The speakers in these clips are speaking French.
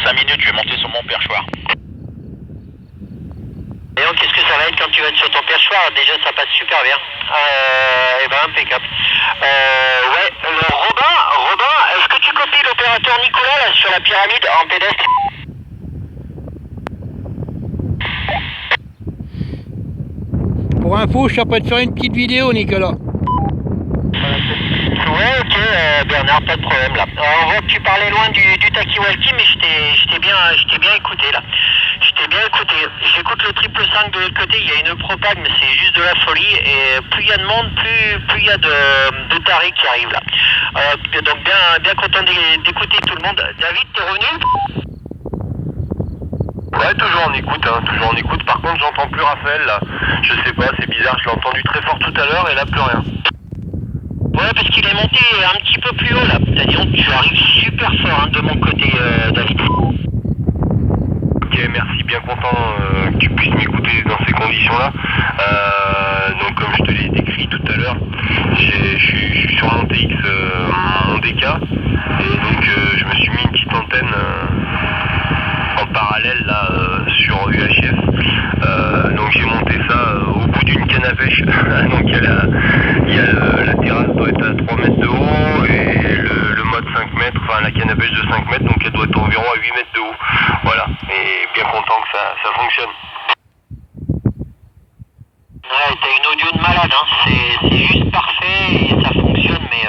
5 minutes, je vais monter sur mon perchoir. Et donc, qu'est-ce que ça va être quand tu vas être sur ton perchoir? Déjà, ça passe super bien. Et ben, impeccable. Ouais, Robin, est-ce que tu copies l'opérateur Nicolas là sur la pyramide en pédestre? Pour info, je suis prêt de faire une petite vidéo, Nicolas. Ouais, ok, Bernard, pas de problème là. Alors, on voit que tu parlais loin du talkie-walkie, mais je t'ai bien écouté là. Je t'ai bien écouté. J'écoute le 555 de l'autre côté, il y a une propague, mais c'est juste de la folie. Et plus il y a de monde, plus il y a de tarés qui arrivent là. Donc bien content d'écouter tout le monde. David, t'es revenu? Ouais, toujours en écoute, hein, toujours en écoute. Par contre, j'entends plus Raphaël là. Je sais pas, c'est bizarre, je l'ai entendu très fort tout à l'heure et là plus rien. Ouais, parce qu'il est monté un petit peu plus haut là. C'est-à-dire que tu arrives super fort hein, de mon côté, David. Ok, merci, bien content que tu puisses m'écouter dans ces conditions-là. Donc comme je te l'ai décrit tout à l'heure, je suis sur mon TX, mon DK, et donc je me suis mis une petite antenne en parallèle là sur UHF. Donc j'ai monté ça au bout d'une canne à pêche. Donc il y a la terrasse doit être à 3 mètres de haut et le mode 5 mètres, enfin la canne à pêche de 5 mètres, donc elle doit être environ à 8 mètres de haut. Voilà, et bien content que ça fonctionne. Ouais, t'as une audio de malade, hein. C'est juste parfait et ça fonctionne, mais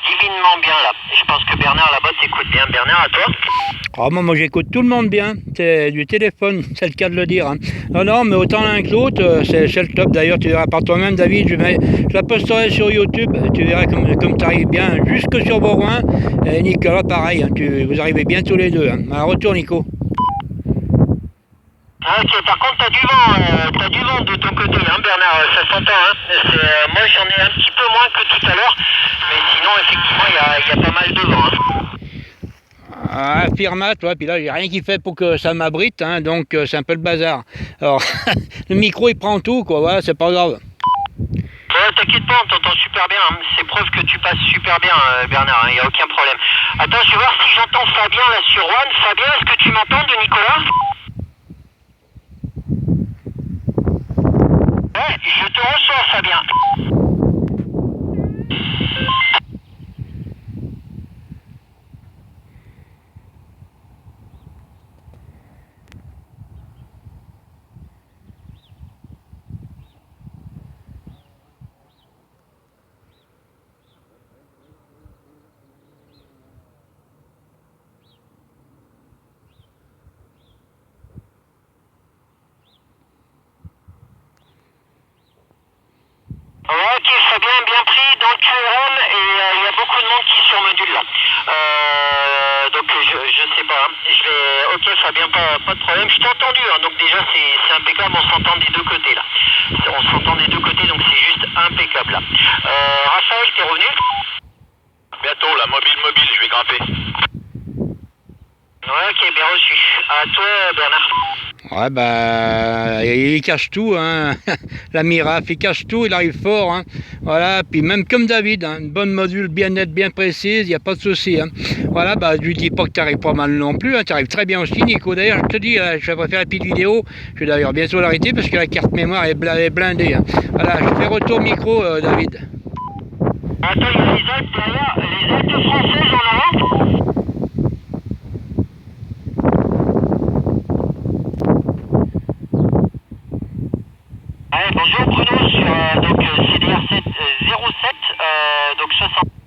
divinement bien là. Je pense que Bernard là-bas t'écoute bien. Bernard, à toi? Ah, moi j'écoute tout le monde bien, c'est du téléphone, c'est le cas de le dire. Hein. Non, mais autant l'un que l'autre, c'est le top. D'ailleurs, tu verras par toi-même, David, je la posterai sur YouTube, tu verras comme tu arrives bien jusque sur Bourgoin. Et Nicolas, pareil, hein, vous arrivez bien tous les deux. Hein. Alors, retour, Nico. Ah, ok, par contre, t'as du vent de ton côté, hein, Bernard, ça s'entend, hein. Moi, j'en ai un petit peu moins que tout à l'heure, mais sinon, effectivement, il y a pas mal de vent, hein. Ah, Firmat, ouais, puis là j'ai rien qui fait pour que ça m'abrite, hein, donc c'est un peu le bazar. Alors, le micro il prend tout, quoi, voilà, c'est pas grave. Ouais, t'inquiète pas, on t'entend super bien, hein. C'est preuve que tu passes super bien, Bernard, il n'y a aucun problème. Attends, je vais voir si j'entends Fabien là sur One. Fabien, est-ce que tu m'entends de Nicolas? Ouais, je te reçois, Fabien. Ouais, ok, Fabien, bien pris dans le QRM et il y a beaucoup de monde qui est sur module là. Donc je sais pas, hein. Ok Fabien, pas de problème, je t'ai entendu, hein. Donc déjà c'est impeccable, on s'entend des deux côtés là. On s'entend des deux côtés, donc c'est juste impeccable là. Raphaël, t'es revenu? Bientôt, la mobile, je vais grimper. Ouais, ok, bien reçu. À toi, Bernard. Ouais, bah, il cache tout, hein. La Miraf, il cache tout, il arrive fort, hein. Voilà, puis même comme David, hein, une bonne module bien nette, bien précise, il n'y a pas de souci, hein. Voilà, bah, je lui dis pas que tu arrives pas mal non plus, hein. Tu arrives très bien aussi, Nico. D'ailleurs, je te dis, je vais faire une petite vidéo, je vais d'ailleurs bientôt l'arrêter parce que la carte mémoire est blindée, hein. Voilà, je fais retour micro, David. Attends, il y a les Alpes derrière, les Alpes françaises en avant. Bonjour Bruno sur CDR 07, donc 60.